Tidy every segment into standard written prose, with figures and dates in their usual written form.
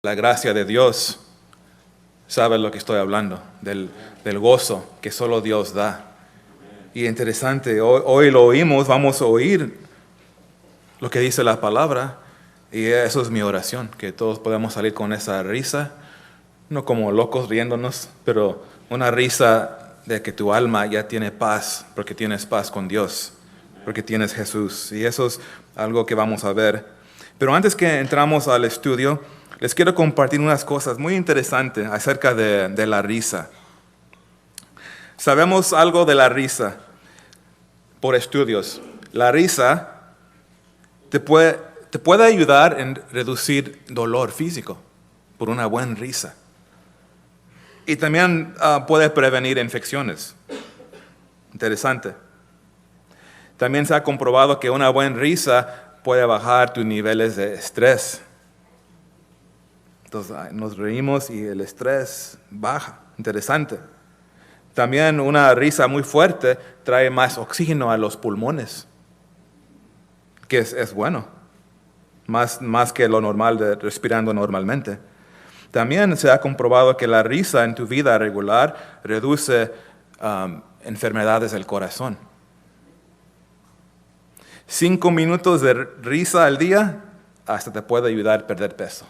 la gracia de Dios, sabe lo que estoy hablando, del gozo que solo Dios da. Y interesante, hoy lo oímos, vamos a oír lo que dice la palabra, y eso es mi oración, que todos podamos salir con esa risa, no como locos riéndonos, pero una risa de que tu alma ya tiene paz, porque tienes paz con Dios, porque tienes Jesús. Y eso es algo que vamos a ver. Pero antes que entramos al estudio, les quiero compartir unas cosas muy interesantes acerca de la risa. Sabemos algo de la risa por estudios. La risa te puede ayudar en reducir dolor físico por una buena risa. Y también puede prevenir infecciones. Interesante. También se ha comprobado que una buena risa puede bajar tus niveles de estrés. Entonces nos reímos y el estrés baja. Interesante. También una risa muy fuerte trae más oxígeno a los pulmones, que es bueno, más que lo normal de respirando normalmente. También se ha comprobado que la risa en tu vida regular reduce enfermedades del corazón. 5 minutos de risa al día hasta te puede ayudar a perder peso.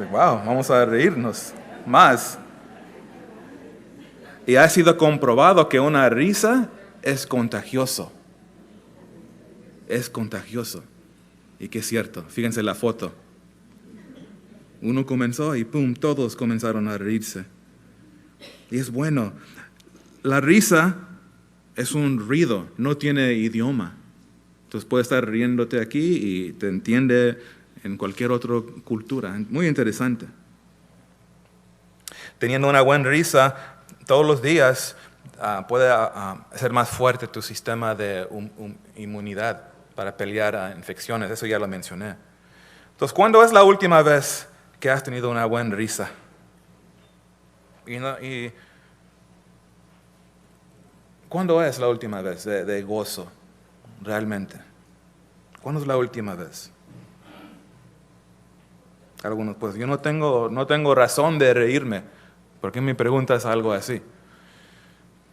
Wow, vamos a reírnos más. Y ha sido comprobado que una risa es contagioso. Es contagioso. Y que es cierto, fíjense la foto. Uno comenzó y pum, todos comenzaron a reírse. Y es bueno. La risa es un ruido, no tiene idioma. Entonces puedes estar riéndote aquí y te entiende en cualquier otra cultura. Muy interesante. Teniendo una buena risa todos los días puede hacer más fuerte tu sistema de inmunidad para pelear a infecciones. Eso ya lo mencioné. Entonces, ¿cuándo es la última vez que has tenido una buena risa? Y ¿cuándo es la última vez de gozo realmente? ¿Cuándo es la última vez? Algunos, pues yo no tengo razón de reírme. ¿Por qué me preguntas algo así?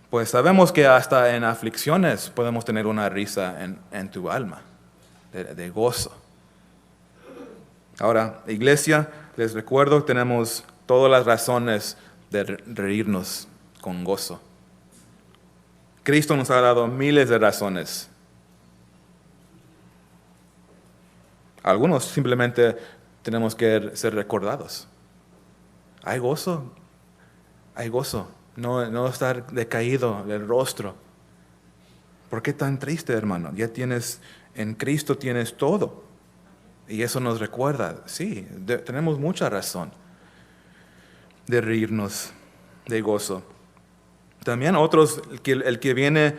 Pues sabemos que hasta en aflicciones podemos tener una risa en tu alma, de gozo. Ahora, iglesia, les recuerdo, tenemos todas las razones de reírnos con gozo. Cristo nos ha dado miles de razones. Algunos simplemente tenemos que ser recordados. Hay gozo. Hay gozo, no estar decaído del rostro. ¿Por qué tan triste, hermano? En Cristo tienes todo. Y eso nos recuerda, sí, tenemos mucha razón de reírnos de gozo. También otros, el que viene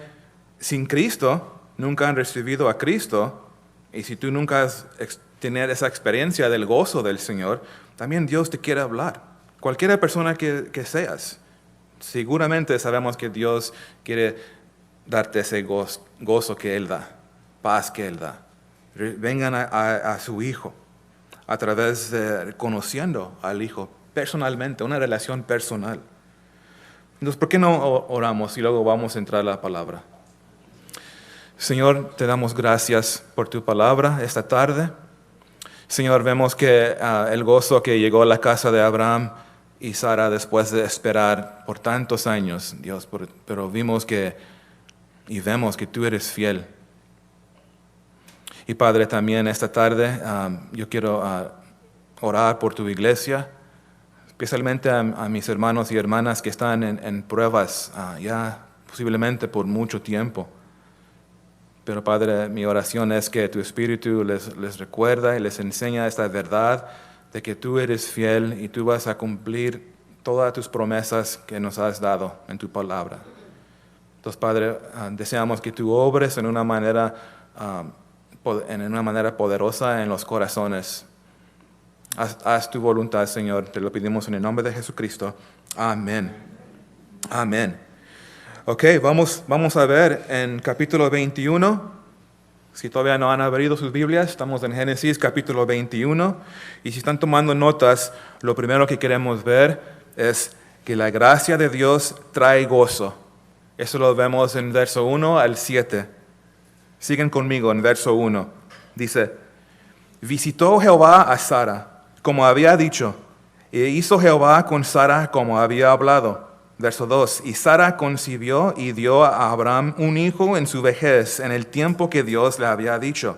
sin Cristo, nunca han recibido a Cristo. Y si tú nunca has tenido esa experiencia del gozo del Señor, también Dios te quiere hablar. Cualquier persona que seas, seguramente sabemos que Dios quiere darte ese gozo que Él da, paz que Él da. Vengan a su Hijo a través de conociendo al Hijo personalmente, una relación personal. Entonces, ¿por qué no oramos y luego vamos a entrar a la palabra? Señor, te damos gracias por tu palabra esta tarde. Señor, vemos que el gozo que llegó a la casa de Abraham y Sara después de esperar por tantos años, Dios, pero vemos que tú eres fiel. Y Padre, también esta tarde yo quiero orar por tu iglesia, especialmente a mis hermanos y hermanas que están en pruebas ya posiblemente por mucho tiempo. Pero Padre, mi oración es que tu Espíritu les recuerda y les enseña esta verdad de que tú eres fiel y tú vas a cumplir todas tus promesas que nos has dado en tu palabra. Entonces, Padre, deseamos que tú obres en una manera poderosa en los corazones. Haz tu voluntad, Señor. Te lo pedimos en el nombre de Jesucristo. Amén. Amén. Ok, vamos a ver en capítulo 21. Si todavía no han abrido sus Biblias, estamos en Génesis capítulo 21. Y si están tomando notas, lo primero que queremos ver es que la gracia de Dios trae gozo. Eso lo vemos en verso 1 al 7. Siguen conmigo en verso 1. Dice, visitó Jehová a Sara, como había dicho, e hizo Jehová con Sara como había hablado. Verso 2, y Sara concibió y dio a Abraham un hijo en su vejez, en el tiempo que Dios le había dicho.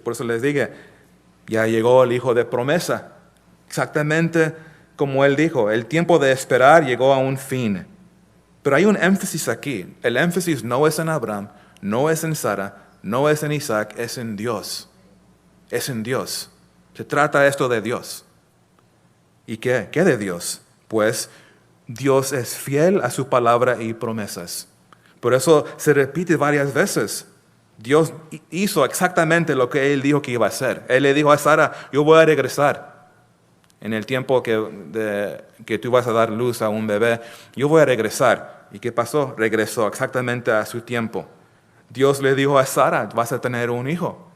Por eso les dije, ya llegó el hijo de promesa. Exactamente como él dijo, el tiempo de esperar llegó a un fin. Pero hay un énfasis aquí. El énfasis no es en Abraham, no es en Sara, no es en Isaac, es en Dios. Es en Dios. Se trata esto de Dios. ¿Y qué? ¿Qué de Dios? Pues Dios es fiel a su palabra y promesas. Por eso se repite varias veces. Dios hizo exactamente lo que Él dijo que iba a hacer. Él le dijo a Sara, yo voy a regresar. En el tiempo que tú vas a dar luz a un bebé, yo voy a regresar. ¿Y qué pasó? Regresó exactamente a su tiempo. Dios le dijo a Sara, vas a tener un hijo.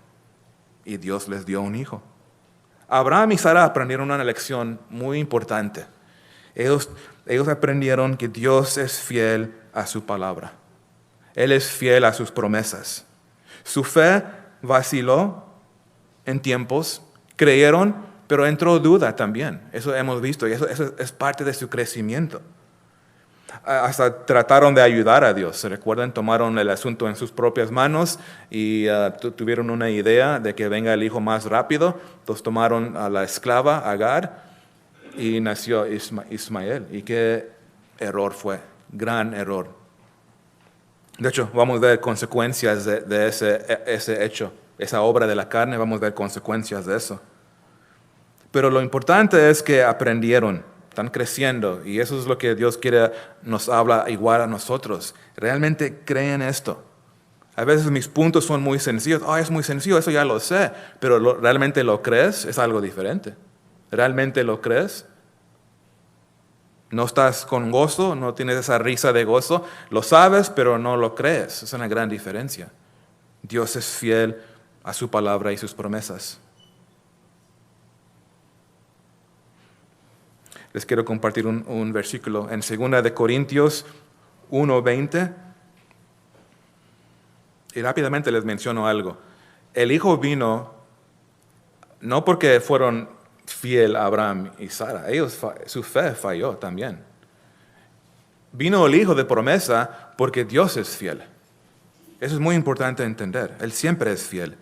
Y Dios les dio un hijo. Abraham y Sara aprendieron una lección muy importante. Ellos aprendieron que Dios es fiel a su palabra. Él es fiel a sus promesas. Su fe vaciló en tiempos, creyeron, pero entró duda también. Eso hemos visto y eso es parte de su crecimiento. Hasta trataron de ayudar a Dios. ¿Se recuerdan? Tomaron el asunto en sus propias manos y tuvieron una idea de que venga el hijo más rápido. Entonces tomaron a la esclava Agar y nació Ismael. ¿Y qué error fue? Gran error. De hecho, vamos a ver consecuencias de ese hecho. Esa obra de la carne, vamos a ver consecuencias de eso. Pero lo importante es que aprendieron, están creciendo. Y eso es lo que Dios nos habla igual a nosotros. ¿Realmente creen esto? A veces mis puntos son muy sencillos. Es muy sencillo, eso ya lo sé. Pero ¿realmente lo crees? Es algo diferente. ¿Realmente lo crees? No estás con gozo, no tienes esa risa de gozo. Lo sabes, pero no lo crees. Es una gran diferencia. Dios es fiel a su palabra y sus promesas. Les quiero compartir un versículo en 2 de Corintios 1:20. Y rápidamente les menciono algo. El Hijo vino no porque fueron fiel a Abraham y Sara. Su fe falló también. Vino el Hijo de promesa porque Dios es fiel. Eso es muy importante entender. Él siempre es fiel.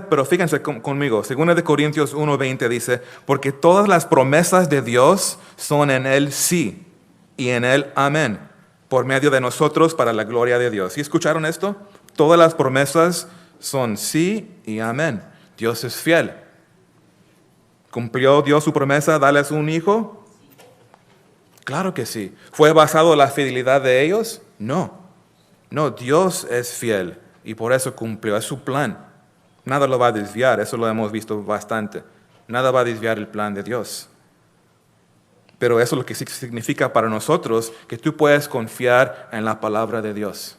Pero fíjense conmigo, 2 de Corintios 1:20 dice, porque todas las promesas de Dios son en Él sí y en Él amén, por medio de nosotros para la gloria de Dios. ¿Sí escucharon esto? Todas las promesas son sí y amén. Dios es fiel. ¿Cumplió Dios su promesa, darles un hijo? Claro que sí. ¿Fue basado en la fidelidad de ellos? No. No, Dios es fiel y por eso cumplió, es su plan. Nada lo va a desviar, eso lo hemos visto bastante. Nada va a desviar el plan de Dios. Pero eso es lo que significa para nosotros que tú puedes confiar en la palabra de Dios.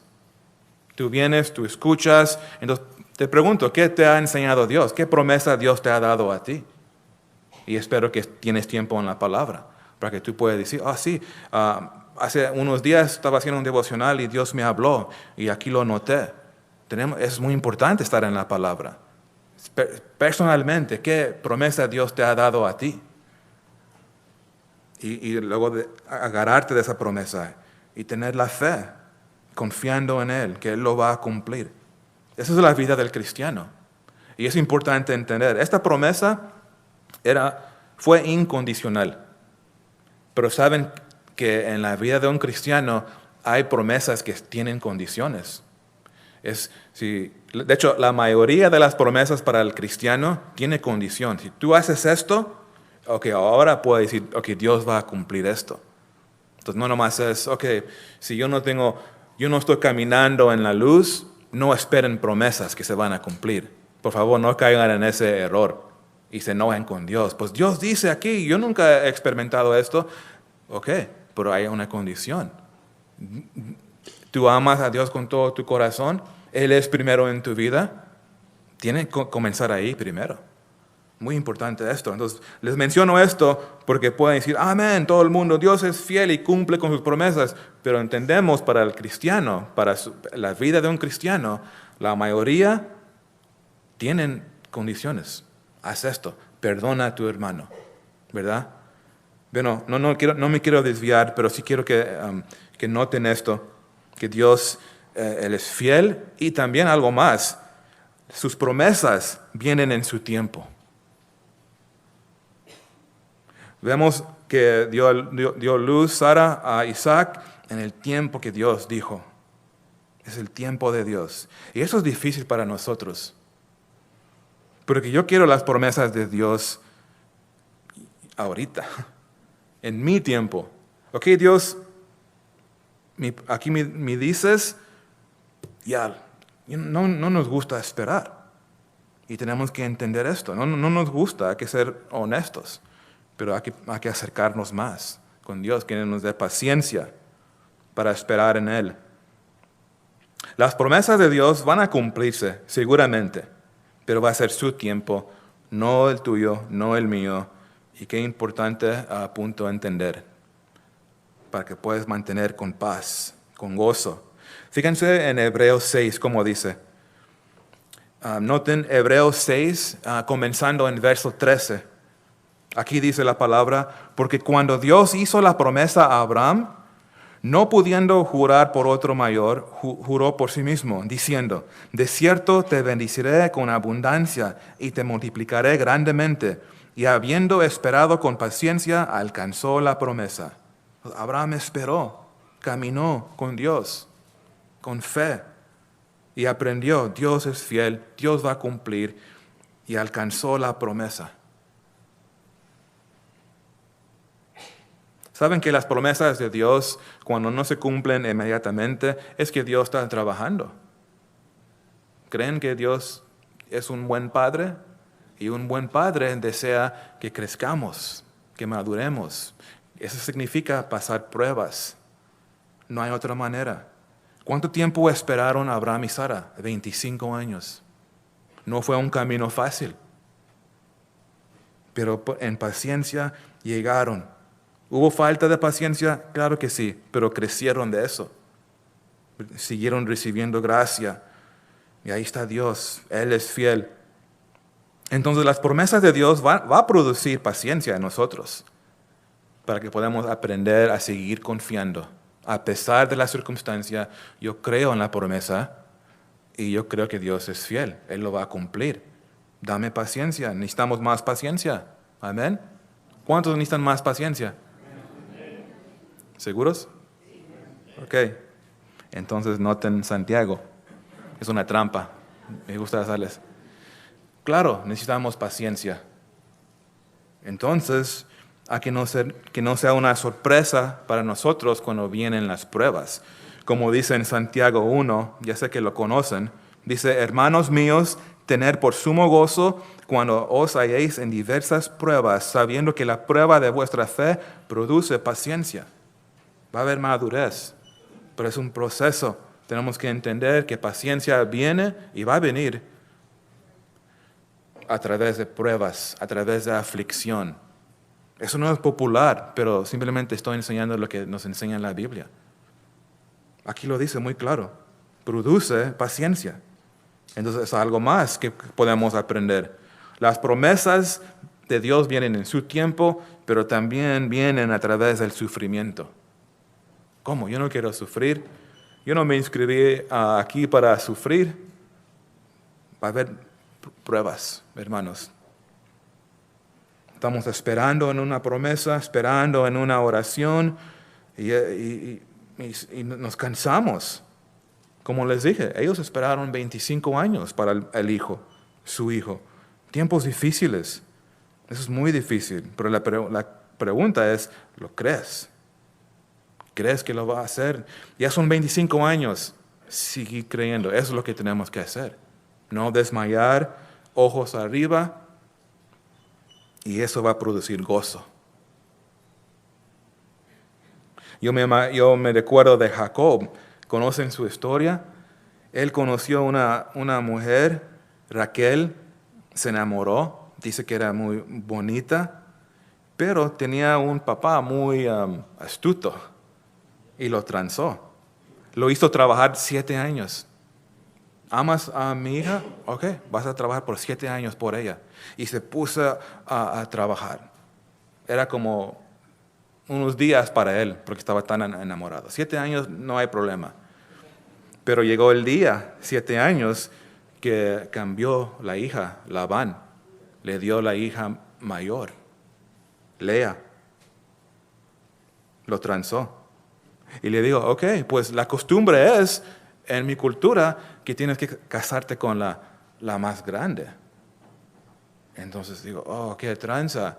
Tú vienes, tú escuchas, entonces te pregunto, ¿qué te ha enseñado Dios? ¿Qué promesa Dios te ha dado a ti? Y espero que tienes tiempo en la palabra para que tú puedas decir, sí, hace unos días estaba haciendo un devocional y Dios me habló y aquí lo noté. Es muy importante estar en la palabra. Personalmente, ¿qué promesa Dios te ha dado a ti? Y luego agarrarte de esa promesa y tener la fe, confiando en Él, que Él lo va a cumplir. Esa es la vida del cristiano. Y es importante entender, esta promesa fue incondicional. Pero saben que en la vida de un cristiano hay promesas que tienen condiciones. De hecho, la mayoría de las promesas para el cristiano tiene condición. Si tú haces esto, ahora puedo decir, Dios va a cumplir esto. Entonces no nomás es, si yo no estoy caminando en la luz, no esperen promesas que se van a cumplir. Por favor, no caigan en ese error y se enojen con Dios. Pues Dios dice aquí, yo nunca he experimentado esto. Pero hay una condición. Tú amas a Dios con todo tu corazón. Él es primero en tu vida. tiene que comenzar ahí primero. Muy importante esto. Entonces, les menciono esto porque pueden decir, amén, todo el mundo, Dios es fiel y cumple con sus promesas. Pero entendemos para el cristiano, para la vida de un cristiano, la mayoría tienen condiciones. Haz esto, perdona a tu hermano, ¿verdad? Bueno, no me quiero desviar, pero sí quiero que noten esto, que Dios, Él es fiel y también algo más. Sus promesas vienen en su tiempo. Vemos que dio luz Sara a Isaac en el tiempo que Dios dijo. Es el tiempo de Dios. Y eso es difícil para nosotros. Porque yo quiero las promesas de Dios ahorita, en mi tiempo. Ok, Dios, aquí me dices, ya, no nos gusta esperar. Y tenemos que entender esto. No nos gusta, hay que ser honestos. Pero hay que acercarnos más con Dios, que nos dé paciencia para esperar en Él. Las promesas de Dios van a cumplirse, seguramente, pero va a ser su tiempo, no el tuyo, no el mío. Y qué importante a punto de entender, para que puedas mantener con paz, con gozo. Fíjense en Hebreos 6, como dice. Noten Hebreos 6, comenzando en verso 13. Aquí dice la palabra, porque cuando Dios hizo la promesa a Abraham, no pudiendo jurar por otro mayor, juró por sí mismo, diciendo, de cierto te bendeciré con abundancia y te multiplicaré grandemente. Y habiendo esperado con paciencia, alcanzó la promesa. Abraham esperó, caminó con Dios, con fe, y aprendió, Dios es fiel, Dios va a cumplir, y alcanzó la promesa. ¿Saben que las promesas de Dios, cuando no se cumplen inmediatamente, es que Dios está trabajando? ¿Creen que Dios es un buen padre? Y un buen padre desea que crezcamos, que maduremos. Eso significa pasar pruebas. No hay otra manera. ¿Cuánto tiempo esperaron Abraham y Sara? 25 años. No fue un camino fácil. Pero en paciencia llegaron. ¿Hubo falta de paciencia? Claro que sí, pero crecieron de eso. Siguieron recibiendo gracia. Y ahí está Dios, Él es fiel. Entonces las promesas de Dios va a producir paciencia en nosotros, para que podamos aprender a seguir confiando. A pesar de la circunstancia, yo creo en la promesa y yo creo que Dios es fiel, Él lo va a cumplir. Dame paciencia, necesitamos más paciencia. Amén. ¿Cuántos necesitan más paciencia? ¿Seguros? Ok. Entonces noten Santiago. Es una trampa. Me gusta hacerles. Claro, necesitamos paciencia. Entonces, a que no sea una sorpresa para nosotros cuando vienen las pruebas. Como dice en Santiago 1, ya sé que lo conocen, dice, hermanos míos, tener por sumo gozo cuando os halléis en diversas pruebas, sabiendo que la prueba de vuestra fe produce paciencia. Va a haber madurez, pero es un proceso. Tenemos que entender que paciencia viene y va a venir a través de pruebas, a través de aflicción. Eso no es popular, pero simplemente estoy enseñando lo que nos enseña la Biblia. Aquí lo dice muy claro. Produce paciencia. Entonces es algo más que podemos aprender. Las promesas de Dios vienen en su tiempo, pero también vienen a través del sufrimiento. ¿Cómo? Yo no quiero sufrir. Yo no me inscribí aquí para sufrir. Va a haber pruebas, hermanos. Estamos esperando en una promesa, esperando en una oración y nos cansamos. Como les dije, ellos esperaron 25 años para el hijo, su hijo. Tiempos difíciles. Eso es muy difícil. Pero la pregunta es, ¿lo crees? ¿Crees que lo va a hacer? Ya son 25 años. Sigue creyendo. Eso es lo que tenemos que hacer. No desmayar, ojos arriba. Y eso va a producir gozo. Yo me recuerdo de Jacob. ¿Conocen su historia? Él conoció una mujer Raquel se enamoró, dice que era muy bonita, pero tenía un papá muy astuto y lo transó. Lo hizo trabajar 7 años. ¿Amas a mi hija? Ok, vas a trabajar por 7 años por ella. Y se puso a trabajar. Era como unos días para él, porque estaba tan enamorado. 7 años no hay problema. Pero llegó el día, 7 años, que cambió la hija, Labán. Le dio la hija mayor, Lea. Lo transó. Y le digo, ok, pues la costumbre es, en mi cultura, que tienes que casarte con la más grande. Entonces digo, oh, qué tranza.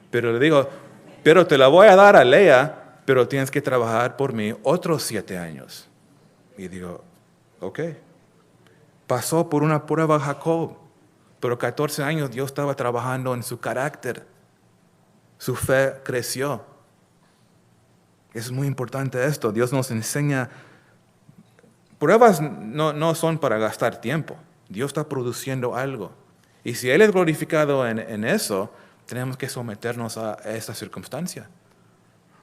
Pero le digo, pero te la voy a dar a Lea, pero tienes que trabajar por mí otros 7 años. Y digo, ok. Pasó por una prueba Jacob, pero 14 años Dios estaba trabajando en su carácter. Su fe creció. Es muy importante esto. Dios nos enseña. Pruebas no son para gastar tiempo. Dios está produciendo algo. Y si Él es glorificado en eso, tenemos que someternos a esa circunstancia.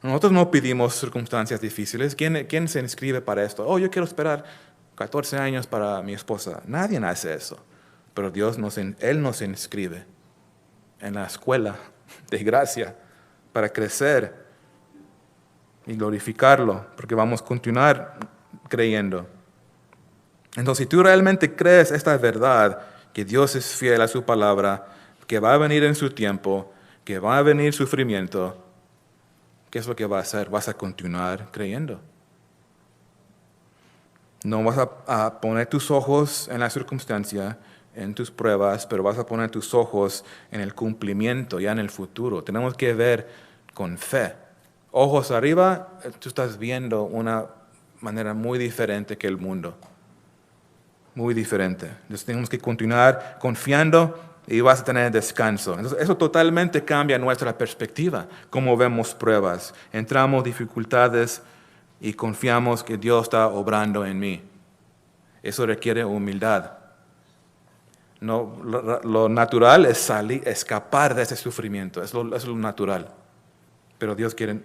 Nosotros no pedimos circunstancias difíciles. ¿Quién se inscribe para esto? Oh, yo quiero esperar 14 años para mi esposa. Nadie hace eso. Pero Él nos inscribe en la escuela de gracia para crecer y glorificarlo, porque vamos a continuar creyendo. Entonces, si tú realmente crees esta verdad, que Dios es fiel a su palabra, que va a venir en su tiempo, que va a venir sufrimiento, ¿qué es lo que va a hacer? Vas a continuar creyendo. No vas a poner tus ojos en la circunstancia, en tus pruebas, pero vas a poner tus ojos en el cumplimiento, ya en el futuro. Tenemos que ver con fe. Ojos arriba, tú estás viendo una manera muy diferente que el mundo. Muy diferente. Entonces tenemos que continuar confiando y vas a tener descanso. Entonces eso totalmente cambia nuestra perspectiva, cómo vemos pruebas. Entramos dificultades y confiamos que Dios está obrando en mí. Eso requiere humildad. No, lo natural es escapar de ese sufrimiento, es lo natural. Pero Dios quiere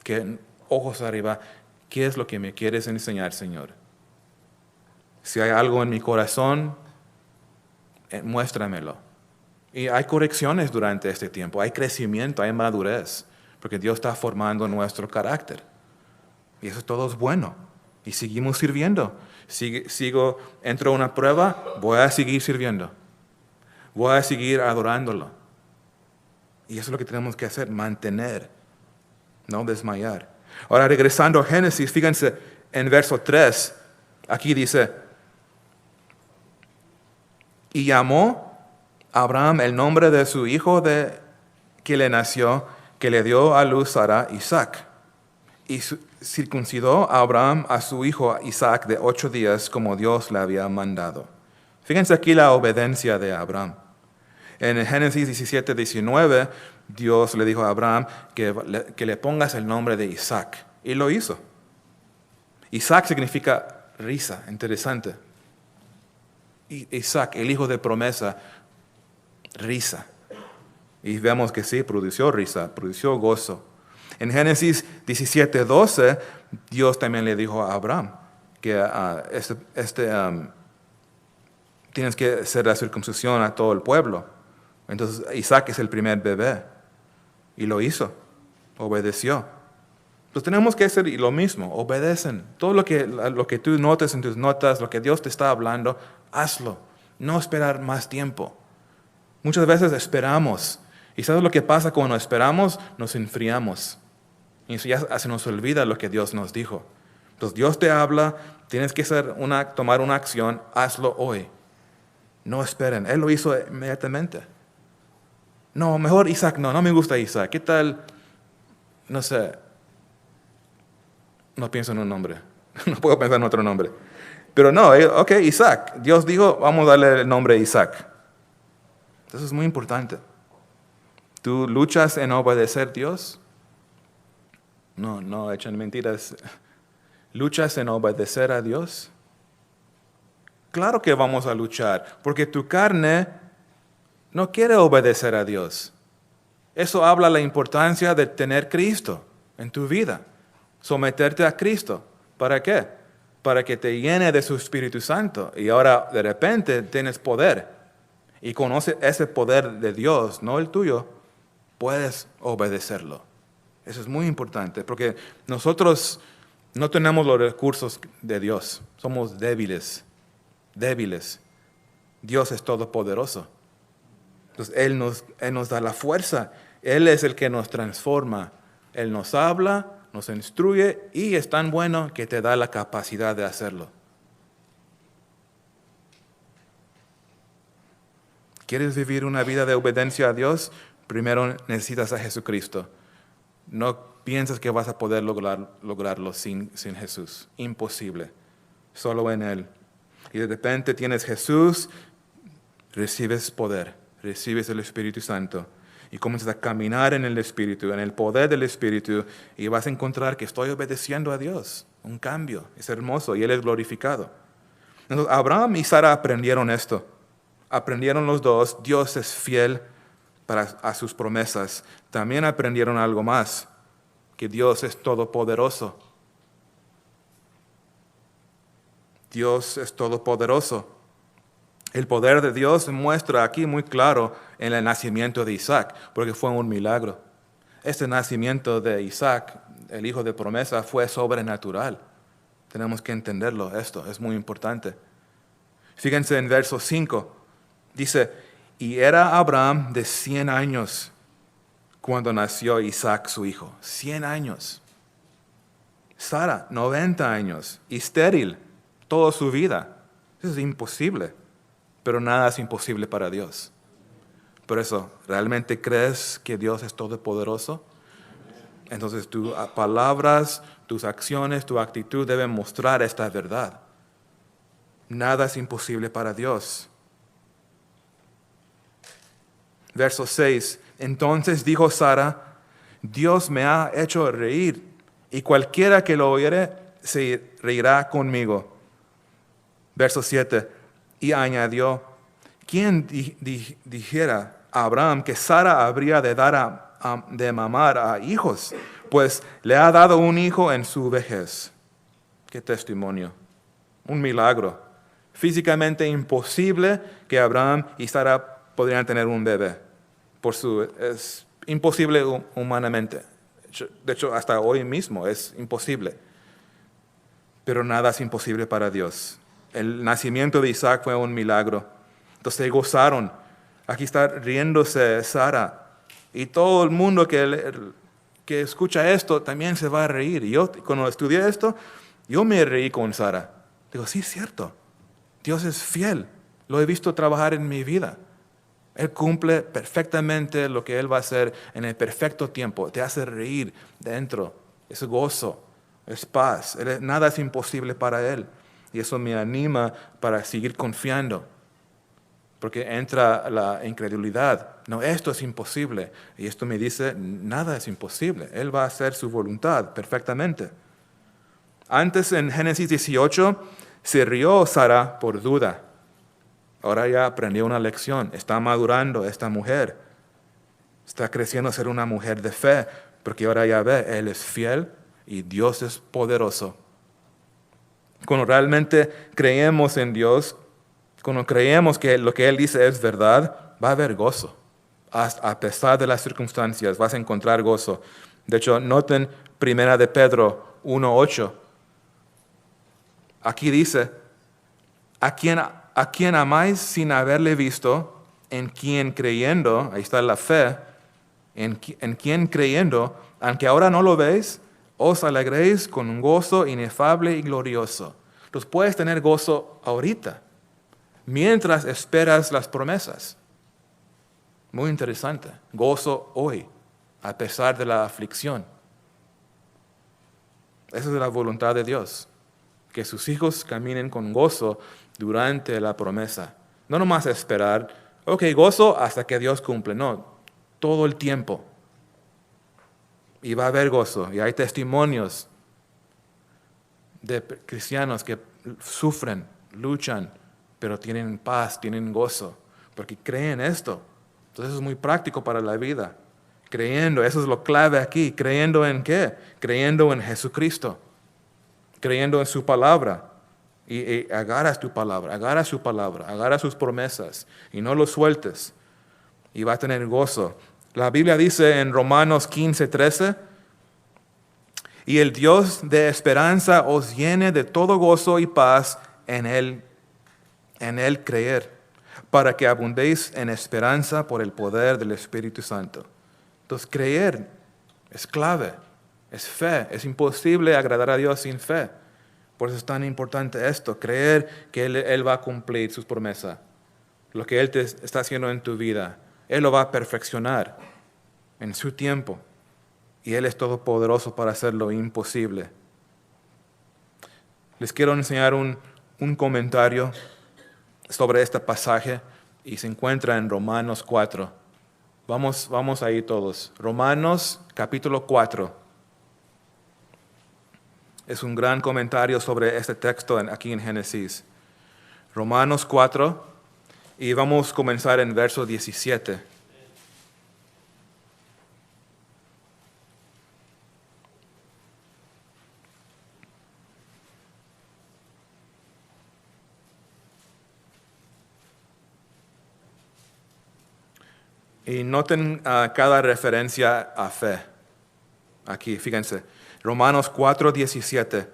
que ojos arriba, ¿qué es lo que me quieres enseñar, Señor? Si hay algo en mi corazón, muéstramelo. Y hay correcciones durante este tiempo, hay crecimiento, hay madurez, porque Dios está formando nuestro carácter. Y eso todo es bueno. Y seguimos sirviendo. Entro a una prueba, voy a seguir sirviendo. Voy a seguir adorándolo. Y eso es lo que tenemos que hacer, mantener, no desmayar. Ahora, regresando a Génesis, fíjense en verso 3, aquí dice, y llamó a Abraham el nombre de su hijo que le nació, que le dio a luz Sara, Isaac. Y circuncidó a Abraham a su hijo Isaac de 8 días, como Dios le había mandado. Fíjense aquí la obediencia de Abraham. En Génesis 17, 19, Dios le dijo a Abraham que le pongas el nombre de Isaac. Y lo hizo. Isaac significa risa, interesante. Isaac, el hijo de promesa, risa. Y vemos que sí, produció risa, produció gozo. En Génesis 17, 12, Dios también le dijo a Abraham que tienes que hacer la circuncisión a todo el pueblo. Entonces Isaac es el primer bebé. Y lo hizo, obedeció. Entonces tenemos que hacer lo mismo, obedecen. Todo lo que tú notes en tus notas, lo que Dios te está hablando, hazlo. No esperar más tiempo. Muchas veces esperamos. ¿Y sabes lo que pasa cuando esperamos? Nos enfriamos. Y eso ya se nos olvida lo que Dios nos dijo. Entonces Dios te habla, tienes que tomar una acción, hazlo hoy. No esperen. Él lo hizo inmediatamente. No, mejor Isaac, no me gusta Isaac. ¿Qué tal? No sé. No pienso en un nombre. No puedo pensar en otro nombre. Pero no, ok, Isaac. Dios dijo, vamos a darle el nombre Isaac. Eso es muy importante. ¿Tú luchas en obedecer a Dios? No echan mentiras. ¿Luchas en obedecer a Dios? Claro que vamos a luchar, porque tu carne no quiere obedecer a Dios. Eso habla de la importancia de tener Cristo en tu vida, someterte a Cristo. ¿Para qué? Para que te llene de su Espíritu Santo y ahora de repente tienes poder y conoces ese poder de Dios, no el tuyo, puedes obedecerlo. Eso es muy importante porque nosotros no tenemos los recursos de Dios, somos débiles. Dios es todopoderoso. Entonces Él nos da la fuerza, Él es el que nos transforma, Él nos habla, nos instruye y es tan bueno que te da la capacidad de hacerlo. ¿Quieres vivir una vida de obediencia a Dios? Primero necesitas a Jesucristo. No piensas que vas a poder lograrlo sin Jesús. Imposible. Solo en Él. Y de repente tienes Jesús, recibes poder, recibes el Espíritu Santo y comienzas a caminar en el Espíritu, en el poder del Espíritu y vas a encontrar que estoy obedeciendo a Dios. Un cambio, es hermoso y Él es glorificado. Entonces, Abraham y Sara aprendieron esto. Aprendieron los dos, Dios es fiel a sus promesas. También aprendieron algo más, que Dios es todopoderoso. Dios es todopoderoso. El poder de Dios se muestra aquí muy claro en el nacimiento de Isaac, porque fue un milagro. Este nacimiento de Isaac, el hijo de promesa, fue sobrenatural. Tenemos que entenderlo, esto es muy importante. Fíjense en verso 5, dice, y era Abraham de 100 años cuando nació Isaac su hijo. 100 años. Sara, 90 años, y estéril toda su vida. Eso es imposible. Pero nada es imposible para Dios. Por eso, ¿realmente crees que Dios es todopoderoso? Entonces tus palabras, tus acciones, tu actitud deben mostrar esta verdad. Nada es imposible para Dios. Verso 6. Entonces dijo Sara, Dios me ha hecho reír, y cualquiera que lo oyere se reirá conmigo. Verso 7. Y añadió, ¿quién dijera a Abraham que Sara habría de dar de mamar a hijos? Pues le ha dado un hijo en su vejez. Qué testimonio. Un milagro. Físicamente imposible que Abraham y Sara podrían tener un bebé. Es imposible humanamente. De hecho, hasta hoy mismo es imposible. Pero nada es imposible para Dios. El nacimiento de Isaac fue un milagro. Entonces se gozaron. Aquí está riéndose Sara. Y todo el mundo que escucha esto también se va a reír. Y yo, cuando estudié esto, yo me reí con Sara. Digo, sí, es cierto. Dios es fiel. Lo he visto trabajar en mi vida. Él cumple perfectamente lo que Él va a hacer en el perfecto tiempo. Te hace reír dentro. Es gozo, es paz. Nada es imposible para Él. Y eso me anima para seguir confiando. Porque entra la incredulidad. No, esto es imposible. Y esto me dice, nada es imposible. Él va a hacer su voluntad perfectamente. Antes en Génesis 18 se rió Sara por duda. Ahora ya aprendió una lección. Está madurando esta mujer. Está creciendo a ser una mujer de fe. Porque ahora ya ve, Él es fiel y Dios es poderoso. Cuando realmente creemos en Dios, cuando creemos que lo que Él dice es verdad, va a haber gozo. A pesar de las circunstancias, vas a encontrar gozo. De hecho, noten 1 de Pedro 1:8. Aquí dice, a quien amáis sin haberle visto, en quien creyendo, ahí está la fe, en quien creyendo, aunque ahora no lo veis, os alegréis con un gozo inefable y glorioso. Entonces puedes tener gozo ahorita, mientras esperas las promesas. Muy interesante. Gozo hoy, a pesar de la aflicción. Esa es la voluntad de Dios. Que sus hijos caminen con gozo durante la promesa. No nomás esperar, ok, gozo hasta que Dios cumple. No, todo el tiempo. Y va a haber gozo. Y hay testimonios de cristianos que sufren, luchan, pero tienen paz, tienen gozo, porque creen esto. Entonces es muy práctico para la vida. Creyendo, eso es lo clave aquí. ¿Creyendo en qué? Creyendo en Jesucristo. Creyendo en su palabra. Y agarras tu palabra, agarra su palabra, agarra sus promesas y no lo sueltes. Y va a tener gozo. La Biblia dice en Romanos 15:13, y el Dios de esperanza os llene de todo gozo y paz en Él creer, para que abundéis en esperanza por el poder del Espíritu Santo. Entonces, creer es clave, es fe. Es imposible agradar a Dios sin fe. Por eso es tan importante esto, creer que Él va a cumplir sus promesas. Lo que Él te está haciendo en tu vida, Él lo va a perfeccionar en su tiempo. Y Él es todopoderoso para hacer lo imposible. Les quiero enseñar un comentario sobre este pasaje y se encuentra en Romanos 4. Vamos ahí todos. Romanos capítulo 4. Es un gran comentario sobre este texto aquí en Génesis. Romanos 4 y vamos a comenzar en verso 17. Y noten cada referencia a fe. Aquí, fíjense. Romanos 4:17.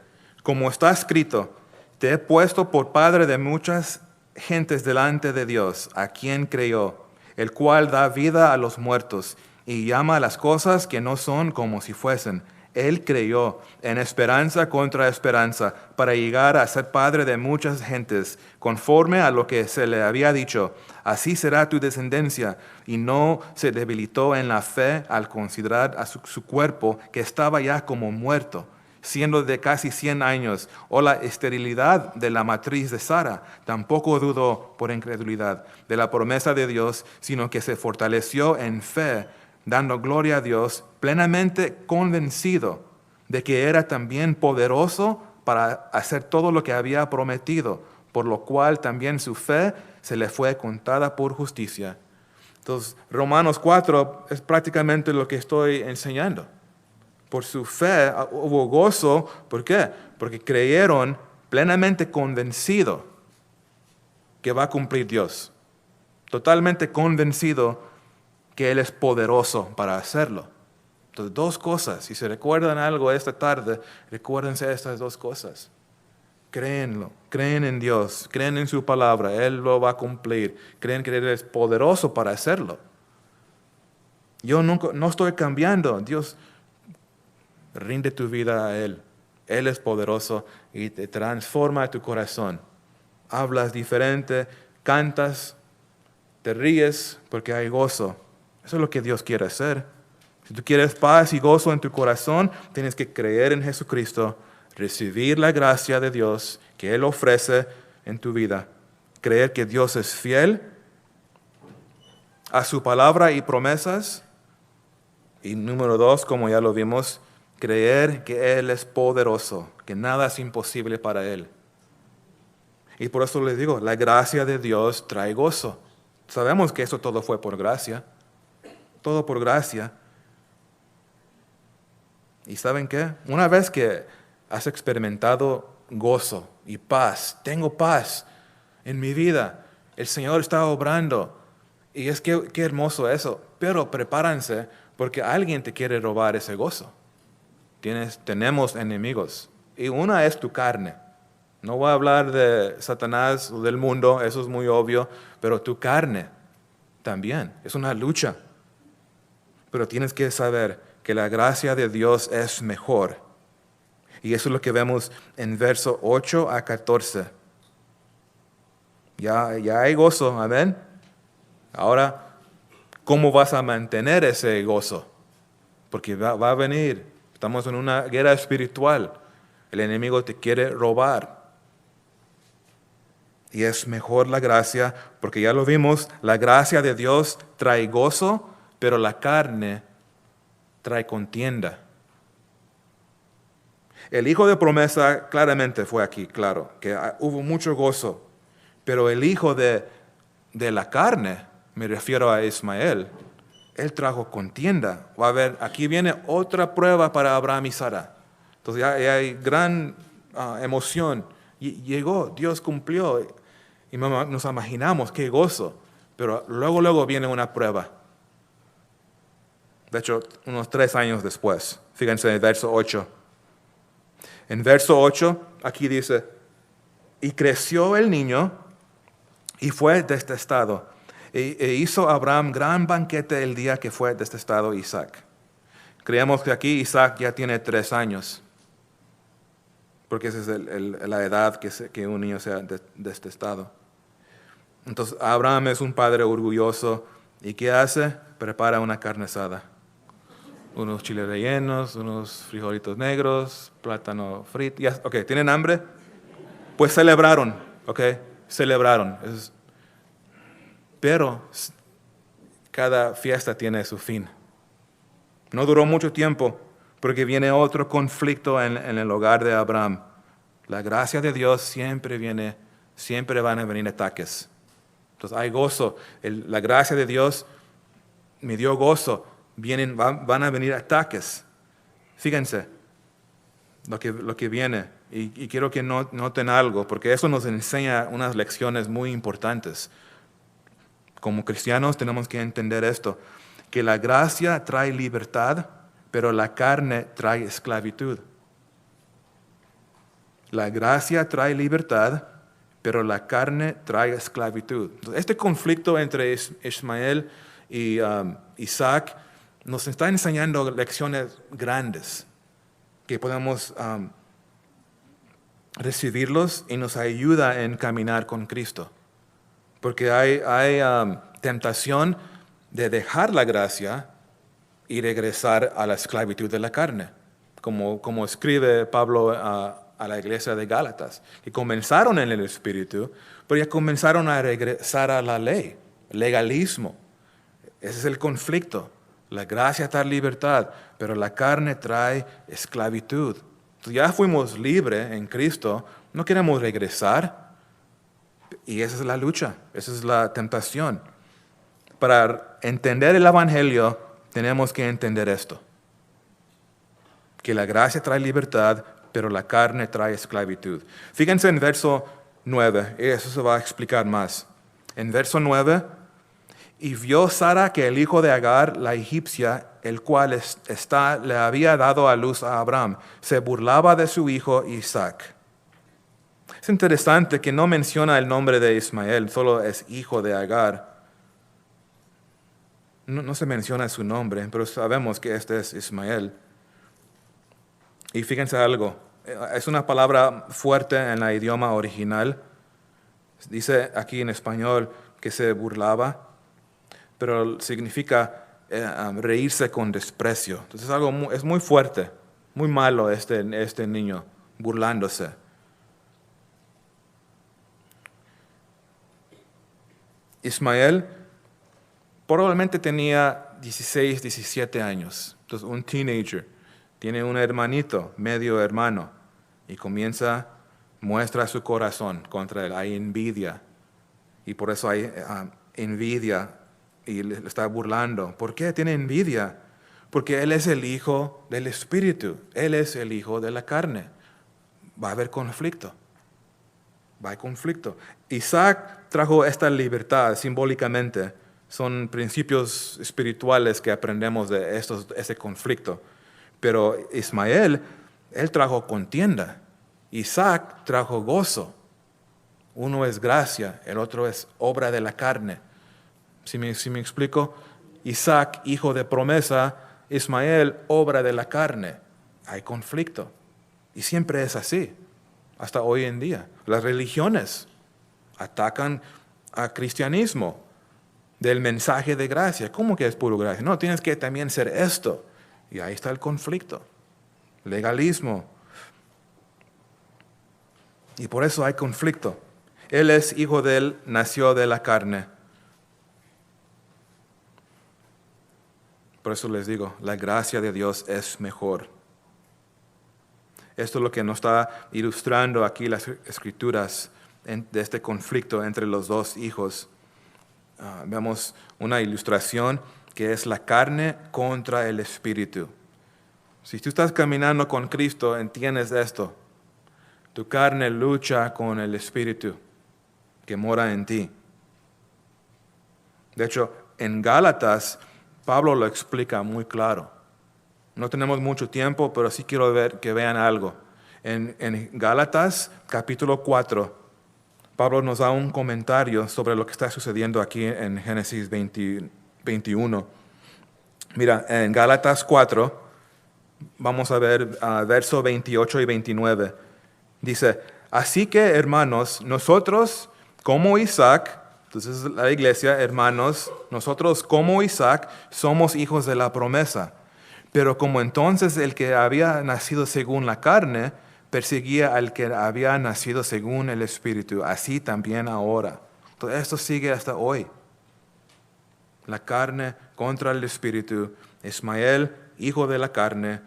Como está escrito, te he puesto por padre de muchas gentes delante de Dios, a quien creyó, el cual da vida a los muertos y llama a las cosas que no son como si fuesen. Él creyó en esperanza contra esperanza para llegar a ser padre de muchas gentes, conforme a lo que se le había dicho. Así será tu descendencia. Y no se debilitó en la fe al considerar a su cuerpo que estaba ya como muerto, siendo de casi 100 años, o la esterilidad de la matriz de Sara. Tampoco dudó por incredulidad de la promesa de Dios, sino que se fortaleció en fe, dando gloria a Dios, plenamente convencido de que era también poderoso para hacer todo lo que había prometido, por lo cual también su fe se le fue contada por justicia. Entonces, Romanos 4 es prácticamente lo que estoy enseñando. Por su fe hubo gozo. ¿Por qué? Porque creyeron plenamente convencido que va a cumplir Dios. Totalmente convencido que Él es poderoso para hacerlo. Entonces, dos cosas. Si se recuerdan algo esta tarde, recuérdense estas dos cosas. Créenlo, creen en Dios, creen en su palabra, Él lo va a cumplir. Creen que Él es poderoso para hacerlo. Yo no estoy cambiando. Dios, rinde tu vida a Él. Él es poderoso y te transforma tu corazón. Hablas diferente, cantas, te ríes porque hay gozo. Eso es lo que Dios quiere hacer. Si tú quieres paz y gozo en tu corazón, tienes que creer en Jesucristo, recibir la gracia de Dios que Él ofrece en tu vida, creer que Dios es fiel a su palabra y promesas. Y número 2, como ya lo vimos, creer que Él es poderoso, que nada es imposible para Él. Y por eso les digo, la gracia de Dios trae gozo. Sabemos que eso todo fue por gracia. Todo por gracia. ¿Y saben qué? Una vez que has experimentado gozo y paz, tengo paz en mi vida, el Señor está obrando. Y es que qué hermoso eso. Pero prepárense porque alguien te quiere robar ese gozo. Tenemos enemigos. Y una es tu carne. No voy a hablar de Satanás o del mundo, eso es muy obvio, pero tu carne también. Es una lucha. Pero tienes que saber que la gracia de Dios es mejor. Y eso es lo que vemos en verso 8 a 14. Ya hay gozo, amén. Ahora, ¿cómo vas a mantener ese gozo? Porque va a venir. Estamos en una guerra espiritual. El enemigo te quiere robar. Y es mejor la gracia, porque ya lo vimos, la gracia de Dios trae gozo, pero la carne trae contienda. El hijo de promesa claramente fue aquí, claro, que hubo mucho gozo, Pero el hijo de la carne, me refiero a Ismael, él trajo contienda. Va a haber, aquí viene otra prueba para Abraham y Sara. Entonces ya hay gran emoción. Llegó, Dios cumplió. Y nos imaginamos qué gozo. Pero luego viene una prueba. De hecho, unos 3 años después. Fíjense en el verso 8. En verso 8, aquí dice, y creció el niño y fue detestado. E hizo Abraham gran banquete el día que fue detestado Isaac. Creemos que aquí Isaac ya tiene 3 años. Porque esa es la edad que un niño sea detestado. Entonces Abraham es un padre orgulloso. ¿Y qué hace? Prepara una carne asada. Unos chiles rellenos, unos frijolitos negros, plátano frito. Ok, ¿tienen hambre? Pues celebraron, ok, celebraron. Pero cada fiesta tiene su fin. No duró mucho tiempo porque viene otro conflicto en el hogar de Abraham. La gracia de Dios siempre van a venir ataques. Entonces hay gozo. La gracia de Dios me dio gozo. Van a venir ataques. Fíjense lo que viene. Y quiero que noten algo, porque eso nos enseña unas lecciones muy importantes. Como cristianos tenemos que entender esto, que la gracia trae libertad, pero la carne trae esclavitud. La gracia trae libertad, pero la carne trae esclavitud. Este conflicto entre Ismael y Isaac nos está enseñando lecciones grandes que podemos recibirlos y nos ayuda en caminar con Cristo. Porque hay tentación de dejar la gracia y regresar a la esclavitud de la carne, como escribe Pablo a la iglesia de Gálatas, que comenzaron en el Espíritu, pero ya comenzaron a regresar a la ley, legalismo. Ese es el conflicto. La gracia trae libertad, pero la carne trae esclavitud. Entonces ya fuimos libres en Cristo, no queremos regresar. Y esa es la lucha, esa es la tentación. Para entender el Evangelio tenemos que entender esto. Que la gracia trae libertad, pero la carne trae esclavitud. Fíjense en verso 9, eso se va a explicar más. En verso 9, y vio Sara que el hijo de Agar, la egipcia, el cual le había dado a luz a Abraham, se burlaba de su hijo Isaac. Es interesante que no menciona el nombre de Ismael, solo es hijo de Agar. No se menciona su nombre, pero sabemos que este es Ismael. Y fíjense algo, es una palabra fuerte en el idioma original. Dice aquí en español que se burlaba, pero significa reírse con desprecio. Entonces es muy fuerte, muy malo este niño burlándose. Ismael probablemente tenía 16, 17 años, entonces un teenager, tiene un hermanito, medio hermano, y muestra su corazón contra él, hay envidia, y por eso hay envidia, y le está burlando. ¿Por qué tiene envidia? Porque él es el hijo del Espíritu, él es el hijo de la carne. Va a haber conflicto. Isaac trajo esta libertad simbólicamente. Son principios espirituales que aprendemos de ese conflicto. Pero Ismael, él trajo contienda. Isaac trajo gozo. Uno es gracia, el otro es obra de la carne. ¿Sí me explico? Isaac, hijo de promesa, Ismael, obra de la carne. Hay conflicto. Y siempre es así. Hasta hoy en día. Las religiones atacan al cristianismo del mensaje de gracia. ¿Cómo que es puro gracia? No, tienes que también ser esto. Y ahí está el conflicto. Legalismo. Y por eso hay conflicto. Él es hijo de él, nació de la carne. Por eso les digo, la gracia de Dios es mejor. Esto es lo que nos está ilustrando aquí las Escrituras. de este conflicto entre los dos hijos. Vemos una ilustración que es la carne contra el espíritu. Si tú estás caminando con Cristo, entiendes esto. Tu carne lucha con el espíritu que mora en ti. De hecho, en Gálatas, Pablo lo explica muy claro. No tenemos mucho tiempo, pero sí quiero que vean algo. En Gálatas, capítulo 4, Pablo nos da un comentario sobre lo que está sucediendo aquí en Génesis 21. Mira, en Gálatas 4, vamos a ver versos 28 y 29. Dice, así que hermanos, nosotros como Isaac, entonces la iglesia, hermanos, nosotros como Isaac somos hijos de la promesa. Pero como entonces el que había nacido según la carne perseguía al que había nacido según el Espíritu, así también ahora. Entonces, esto sigue hasta hoy. La carne contra el Espíritu. Ismael, hijo de la carne,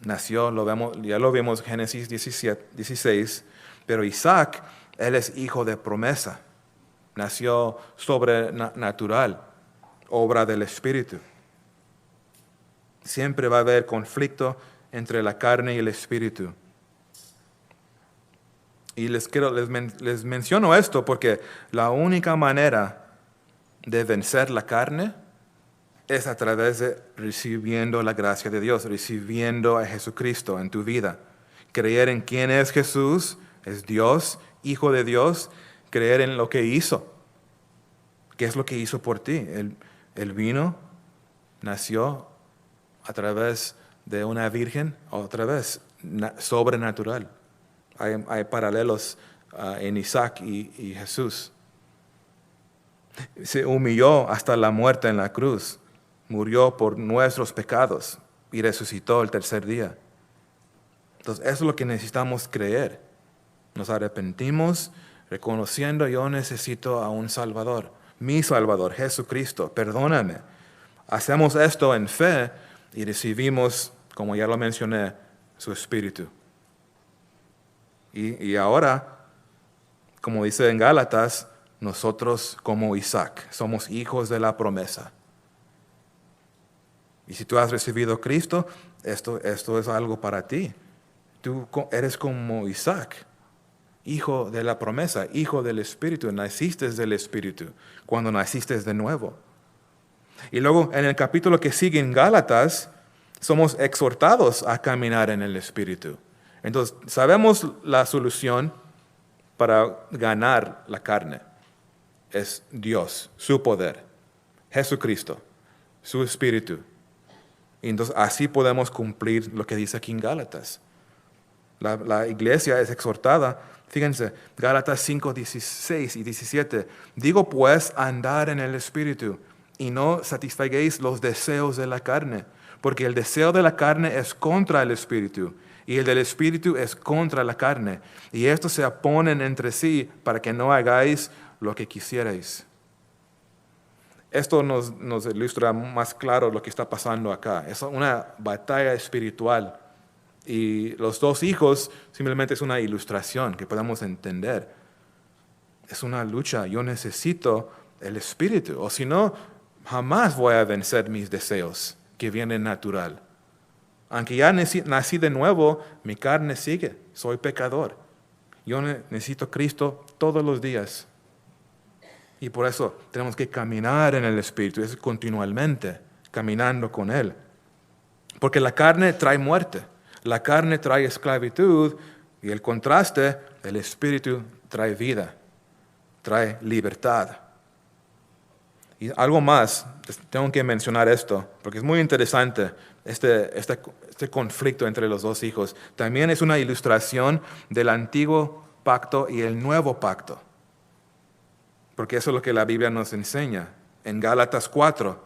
nació, ya lo vimos en Génesis 16, pero Isaac, él es hijo de promesa. Nació sobrenatural, obra del Espíritu. Siempre va a haber conflicto entre la carne y el Espíritu. Y les menciono esto porque la única manera de vencer la carne es a través de recibiendo la gracia de Dios, recibiendo a Jesucristo en tu vida. Creer en quién es Jesús, es Dios, Hijo de Dios, creer en lo que hizo. ¿Qué es lo que hizo por ti? Él vino, nació a través de una virgen, otra vez, sobrenatural. Hay paralelos en Isaac y Jesús. Se humilló hasta la muerte en la cruz. Murió por nuestros pecados y resucitó el tercer día. Entonces, eso es lo que necesitamos creer. Nos arrepentimos reconociendo yo necesito a un Salvador. Mi Salvador, Jesucristo, perdóname. Hacemos esto en fe y recibimos, como ya lo mencioné, su Espíritu. Y ahora, como dice en Gálatas, nosotros como Isaac, somos hijos de la promesa. Y si tú has recibido a Cristo, esto es algo para ti. Tú eres como Isaac, hijo de la promesa, hijo del Espíritu. Naciste del Espíritu cuando naciste de nuevo. Y luego en el capítulo que sigue en Gálatas, somos exhortados a caminar en el Espíritu. Entonces, sabemos la solución para ganar la carne. Es Dios, su poder, Jesucristo, su Espíritu. Y entonces así podemos cumplir lo que dice aquí en Gálatas. La iglesia es exhortada, fíjense, Gálatas 5, 16 y 17. Digo pues, andar en el Espíritu y no satisfagáis los deseos de la carne, porque el deseo de la carne es contra el Espíritu y el del Espíritu es contra la carne. Y estos se oponen entre sí para que no hagáis lo que quisierais. Esto nos ilustra más claro lo que está pasando acá. Es una batalla espiritual. Y los dos hijos simplemente es una ilustración que podamos entender. Es una lucha. Yo necesito el Espíritu. O si no, jamás voy a vencer mis deseos que vienen natural. Aunque ya nací de nuevo, mi carne sigue. Soy pecador. Yo necesito Cristo todos los días. Y por eso tenemos que caminar en el Espíritu, es continuamente caminando con Él. Porque la carne trae muerte, la carne trae esclavitud y el contraste, el Espíritu trae vida, trae libertad. Y algo más, tengo que mencionar esto, porque es muy interesante este conflicto entre los dos hijos. También es una ilustración del antiguo pacto y el nuevo pacto. Porque eso es lo que la Biblia nos enseña. En Gálatas 4,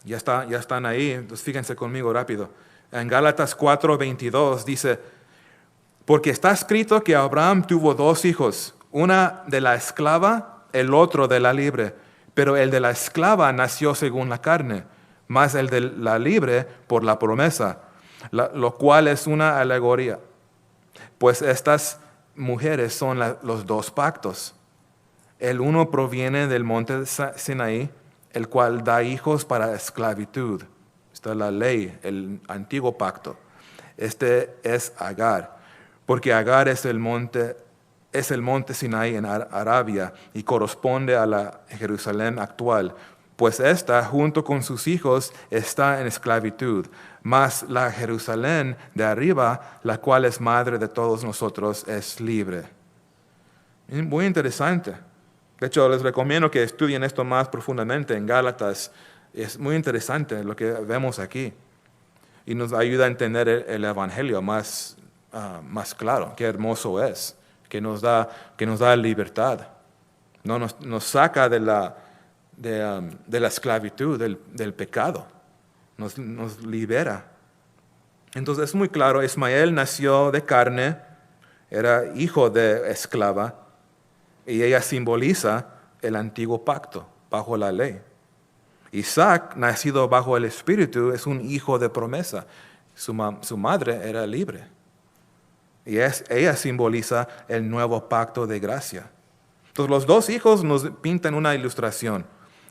ya están ahí, entonces fíjense conmigo rápido. En Gálatas 4, 22 dice, porque está escrito que Abraham tuvo dos hijos, una de la esclava, el otro de la libre. Pero el de la esclava nació según la carne, más el de la libre por la promesa, lo cual es una alegoría. Pues estas mujeres son los dos pactos. El uno proviene del monte Sinaí, el cual da hijos para esclavitud. Esta es la ley, el antiguo pacto. Este es Agar, porque Agar es el monte Sinaí en Arabia y corresponde a la Jerusalén actual, pues ésta, junto con sus hijos, está en esclavitud. Mas la Jerusalén de arriba, la cual es madre de todos nosotros, es libre. Es muy interesante. De hecho, les recomiendo que estudien esto más profundamente en Gálatas. Es muy interesante lo que vemos aquí. Y nos ayuda a entender el Evangelio más claro. Qué hermoso es. Que nos da libertad. No nos saca de la esclavitud, del pecado. Nos libera. Entonces es muy claro, Ismael nació de carne, era hijo de esclava, y ella simboliza el antiguo pacto, bajo la ley. Isaac, nacido bajo el Espíritu, es un hijo de promesa. Su madre era libre. Y ella simboliza el nuevo pacto de gracia. Entonces los dos hijos nos pintan una ilustración.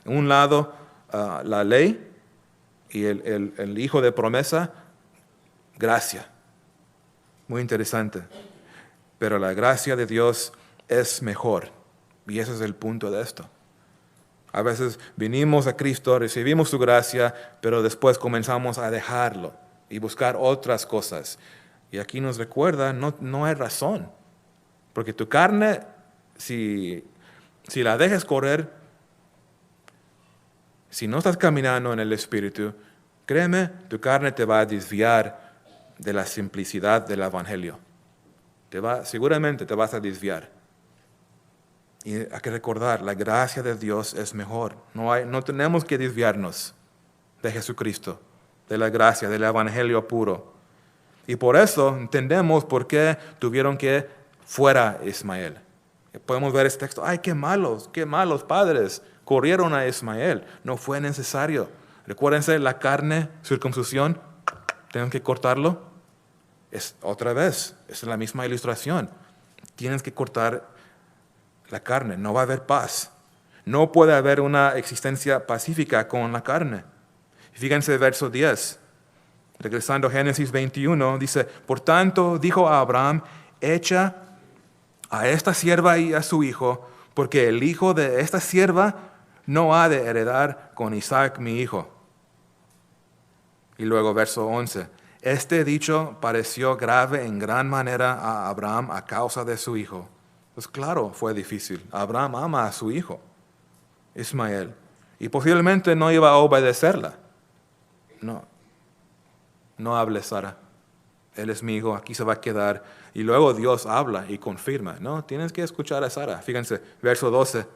En un lado, la ley, y el hijo de promesa, gracia. Muy interesante. Pero la gracia de Dios es mejor. Y ese es el punto de esto. A veces venimos a Cristo, recibimos su gracia, pero después comenzamos a dejarlo y buscar otras cosas. Y aquí nos recuerda, no hay razón. Porque tu carne, si la dejas correr, si no estás caminando en el Espíritu, créeme, tu carne te va a desviar de la simplicidad del Evangelio. Seguramente te vas a desviar. Y hay que recordar, la gracia de Dios es mejor. No tenemos que desviarnos de Jesucristo, de la gracia, del Evangelio puro. Y por eso entendemos por qué tuvieron que fuera Ismael. Podemos ver este texto, ¡ay, qué malos padres! Corrieron a Ismael. No fue necesario. Recuérdense, la carne, circuncisión, tienen que cortarlo. Otra vez, es la misma ilustración. Tienes que cortar la carne, no va a haber paz. No puede haber una existencia pacífica con la carne. Fíjense verso 10. Regresando a Génesis 21, dice, por tanto, dijo a Abraham, echa a esta sierva y a su hijo, porque el hijo de esta sierva no ha de heredar con Isaac mi hijo. Y luego verso 11. Este dicho pareció grave en gran manera a Abraham a causa de su hijo. Pues claro, fue difícil. Abraham ama a su hijo, Ismael, y posiblemente no iba a obedecerla. No hable, Sara. Él es mi hijo, aquí se va a quedar. Y luego Dios habla y confirma. No, tienes que escuchar a Sara. Fíjense, verso 12.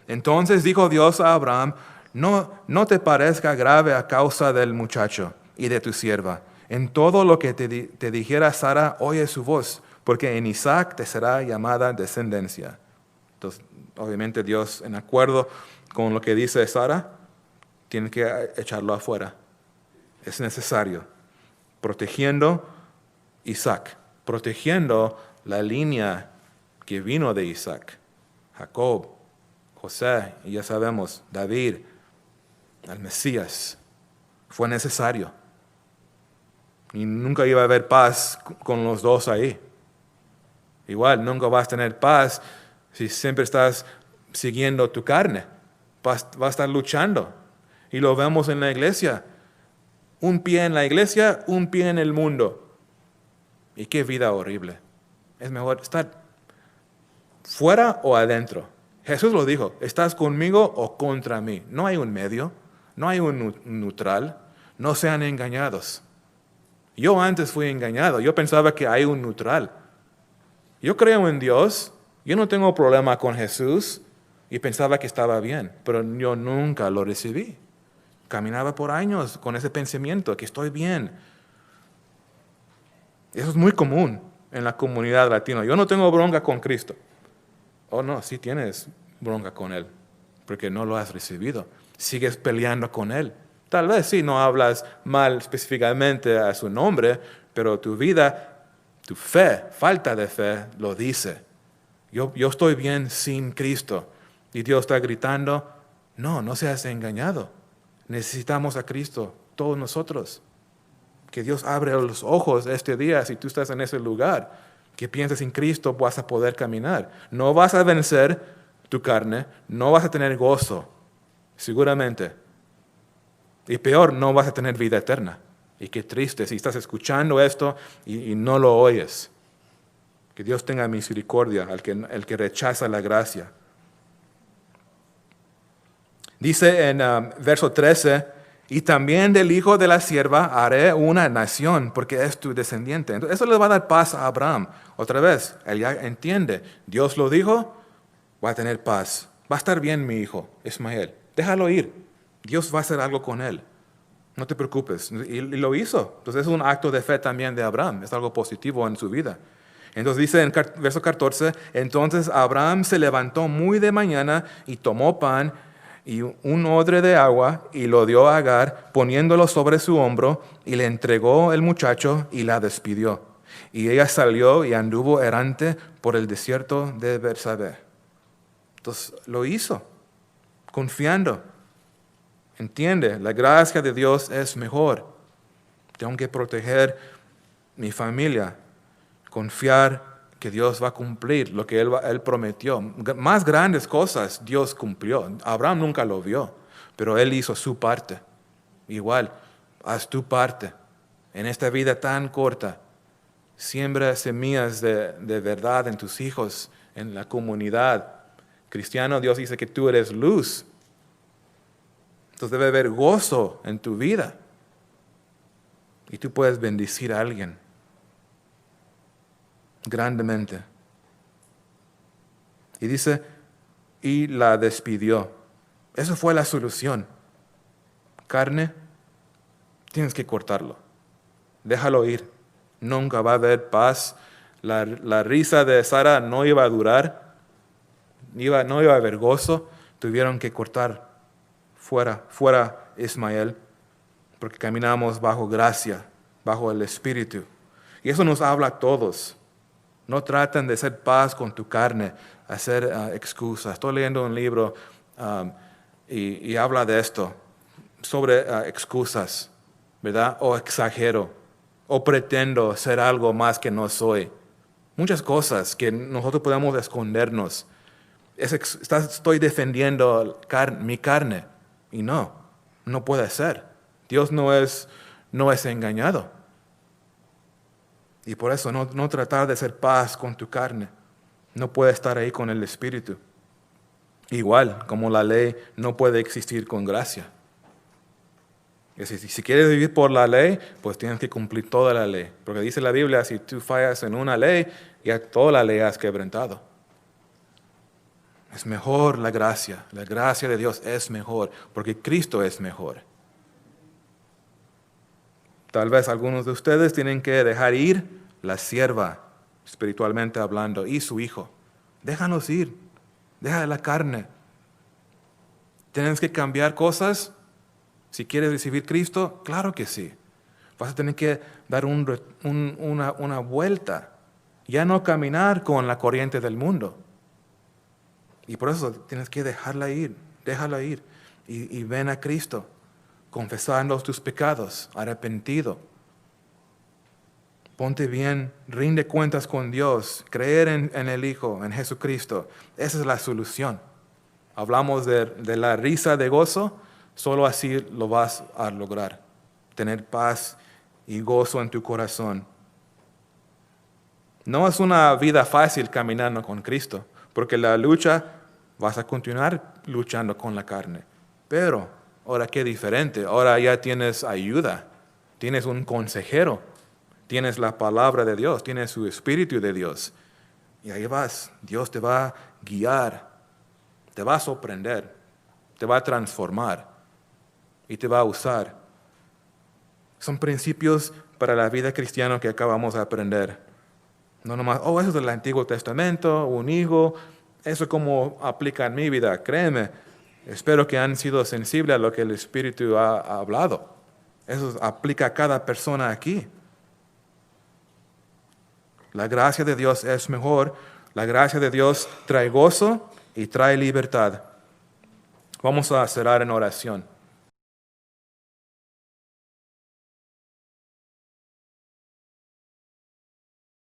Entonces dijo Dios a Abraham, no te parezca grave a causa del muchacho y de tu sierva. En todo lo que te dijera Sara, oye su voz, porque en Isaac te será llamada descendencia. Entonces, obviamente Dios, en acuerdo con lo que dice Sara, tiene que echarlo afuera. Es necesario. Protegiendo Isaac, protegiendo la línea que vino de Isaac. Jacob, José, y ya sabemos, David, el Mesías. Fue necesario. Y nunca iba a haber paz con los dos ahí. Igual, nunca vas a tener paz si siempre estás siguiendo tu carne. Vas a estar luchando. Y lo vemos en la iglesia. Un pie en la iglesia, un pie en el mundo. Y qué vida horrible. Es mejor estar fuera o adentro. Jesús lo dijo, ¿estás conmigo o contra mí? No hay un medio, no hay un neutral. No sean engañados. Yo antes fui engañado. Yo pensaba que hay un neutral. Yo creo en Dios. Yo no tengo problema con Jesús. Y pensaba que estaba bien. Pero yo nunca lo recibí. Caminaba por años con ese pensamiento, que estoy bien. Eso es muy común en la comunidad latina. Yo no tengo bronca con Cristo. Oh, no, sí tienes bronca con Él. Porque no lo has recibido. Sigues peleando con Él. Tal vez sí, no hablas mal específicamente a su nombre, pero tu vida Tu fe, falta de fe, lo dice. Yo estoy bien sin Cristo. Y Dios está gritando, no seas engañado. Necesitamos a Cristo, todos nosotros. Que Dios abre los ojos este día si tú estás en ese lugar. Que pienses en Cristo vas a poder caminar. No vas a vencer tu carne, no vas a tener gozo, seguramente. Y peor, no vas a tener vida eterna. Y qué triste si estás escuchando esto y no lo oyes. Que Dios tenga misericordia al que rechaza la gracia. Dice en verso 13, y también del hijo de la sierva haré una nación, porque es tu descendiente. Entonces, eso le va a dar paz a Abraham. Otra vez, él ya entiende. Dios lo dijo, va a tener paz. Va a estar bien mi hijo, Ismael. Déjalo ir. Dios va a hacer algo con él. No te preocupes. Y lo hizo. Entonces es un acto de fe también de Abraham. Es algo positivo en su vida. Entonces dice en verso 14, entonces Abraham se levantó muy de mañana y tomó pan y un odre de agua y lo dio a Agar, poniéndolo sobre su hombro, y le entregó el muchacho y la despidió. Y ella salió y anduvo errante por el desierto de Bersabé. Entonces lo hizo, confiando. Entiende, la gracia de Dios es mejor. Tengo que proteger mi familia, confiar que Dios va a cumplir lo que Él prometió. Más grandes cosas Dios cumplió. Abraham nunca lo vio, pero Él hizo su parte. Igual, haz tu parte. En esta vida tan corta, siembra semillas de verdad en tus hijos, en la comunidad. Cristiano, Dios dice que tú eres luz. Entonces debe haber gozo en tu vida. Y tú puedes bendecir a alguien grandemente. Y dice, y la despidió. Eso fue la solución. Carne, tienes que cortarlo. Déjalo ir. Nunca va a haber paz. La risa de Sara no iba a durar. No iba a haber gozo. Tuvieron que cortar fuera Ismael, porque caminamos bajo gracia, bajo el Espíritu. Y eso nos habla a todos. No traten de hacer paz con tu carne, hacer excusas. Estoy leyendo un libro y habla de esto, sobre excusas, ¿verdad? O exagero, o pretendo ser algo más que no soy. Muchas cosas que nosotros podemos escondernos. Estoy defendiendo mi carne. Y no puede ser. Dios no es engañado. Y por eso no tratar de hacer paz con tu carne. No puede estar ahí con el Espíritu. Igual como la ley no puede existir con gracia. Si quieres vivir por la ley, pues tienes que cumplir toda la ley. Porque dice la Biblia, si tú fallas en una ley, ya toda la ley has quebrantado. Es mejor la gracia de Dios es mejor, porque Cristo es mejor. Tal vez algunos de ustedes tienen que dejar ir la sierva, espiritualmente hablando, y su hijo. Déjanos ir, deja la carne. ¿Tienes que cambiar cosas? Si quieres recibir Cristo, claro que sí. Vas a tener que dar una vuelta, ya no caminar con la corriente del mundo. Y por eso tienes que déjala ir y ven a Cristo, confesando tus pecados, arrepentido. Ponte bien, rinde cuentas con Dios, creer en el Hijo, en Jesucristo. Esa es la solución. Hablamos de la risa de gozo, solo así lo vas a lograr. Tener paz y gozo en tu corazón. No es una vida fácil caminando con Cristo, porque la lucha vas a continuar luchando con la carne. Pero ahora qué diferente. Ahora ya tienes ayuda. Tienes un consejero. Tienes la palabra de Dios. Tienes su Espíritu de Dios. Y ahí vas. Dios te va a guiar. Te va a sorprender. Te va a transformar. Y te va a usar. Son principios para la vida cristiana que acabamos de aprender. No nomás, eso es del Antiguo Testamento, un hijo. Eso como aplica en mi vida, créeme. Espero que han sido sensibles a lo que el Espíritu ha hablado. Eso aplica a cada persona aquí. La gracia de Dios es mejor. La gracia de Dios trae gozo y trae libertad. Vamos a cerrar en oración.